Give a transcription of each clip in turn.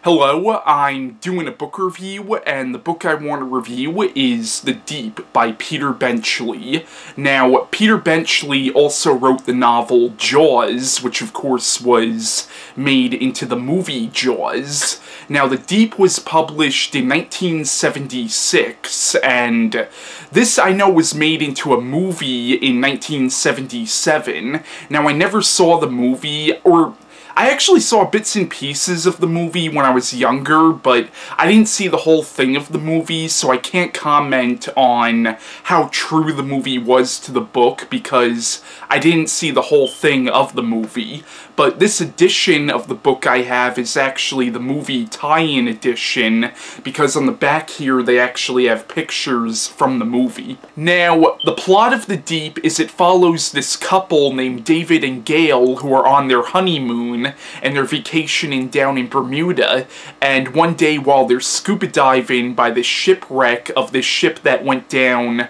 Hello, I'm doing a book review, and the book I want to review is The Deep by Peter Benchley. Now, Peter Benchley also wrote the novel Jaws, which of course was made into the movie Jaws. Now, The Deep was published in 1976, and this I know was made into a movie in 1977. Now, I never saw the movie, or I actually saw bits and pieces of the movie when I was younger, but I didn't see the whole thing of the movie, so I can't comment on how true the movie was to the book, because I didn't see the whole thing of the movie. But this edition of the book I have is actually the movie tie-in edition, because on the back here they actually have pictures from the movie. Now, the plot of The Deep is it follows this couple named David and Gail who are on their honeymoon, and they're vacationing down in Bermuda, and one day while they're scuba diving by the shipwreck of this ship that went down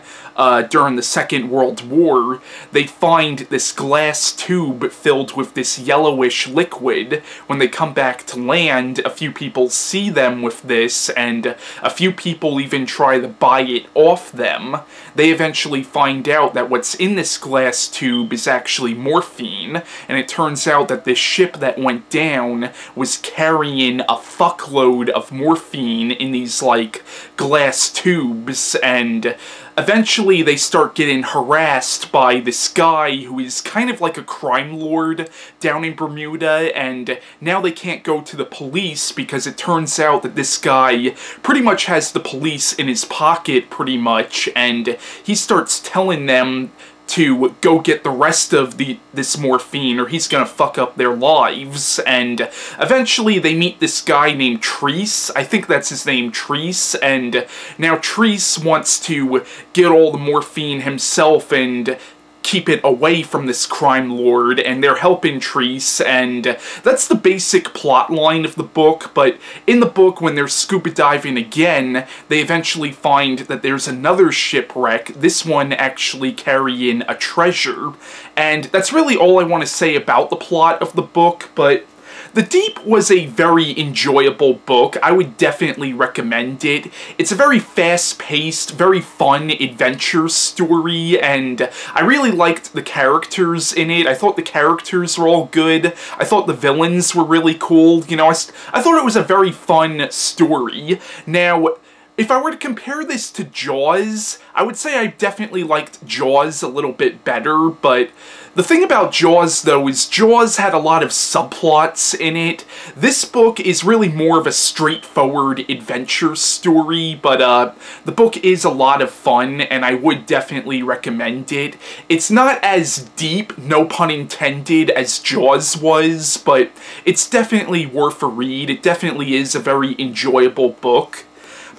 during the Second World War, they find this glass tube filled with this yellowish liquid. When they come back to land, a few people see them with this, and a few people even try to buy it off them. They eventually find out that what's in this glass tube is actually morphine, and it turns out that this ship that went down was carrying a fuckload of morphine in these, like, glass tubes, and eventually they start getting harassed by this guy who is kind of like a crime lord down in Bermuda, and now they can't go to the police because it turns out that this guy pretty much has the police in his pocket, pretty much, and he starts telling them to go get the rest of this morphine or he's gonna fuck up their lives. And eventually they meet this guy named Treese. I think that's his name, Treese, and now Treese wants to get all the morphine himself and keep it away from this crime lord, and they're helping Treese, and that's the basic plot line of the book. But in the book, when they're scuba diving again, they eventually find that there's another shipwreck, this one actually carrying a treasure, and that's really all I want to say about the plot of the book. But The Deep was a very enjoyable book. I would definitely recommend it. It's a very fast-paced, very fun adventure story, and I really liked the characters in it. I thought the characters were all good. I thought the villains were really cool. You know, I thought it was a very fun story. Now, if I were to compare this to Jaws, I would say I definitely liked Jaws a little bit better, but the thing about Jaws, though, is Jaws had a lot of subplots in it. This book is really more of a straightforward adventure story, but the book is a lot of fun, and I would definitely recommend it. It's not as deep, no pun intended, as Jaws was, but it's definitely worth a read. It definitely is a very enjoyable book.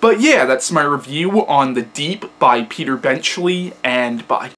But yeah, that's my review on The Deep by Peter Benchley, and bye.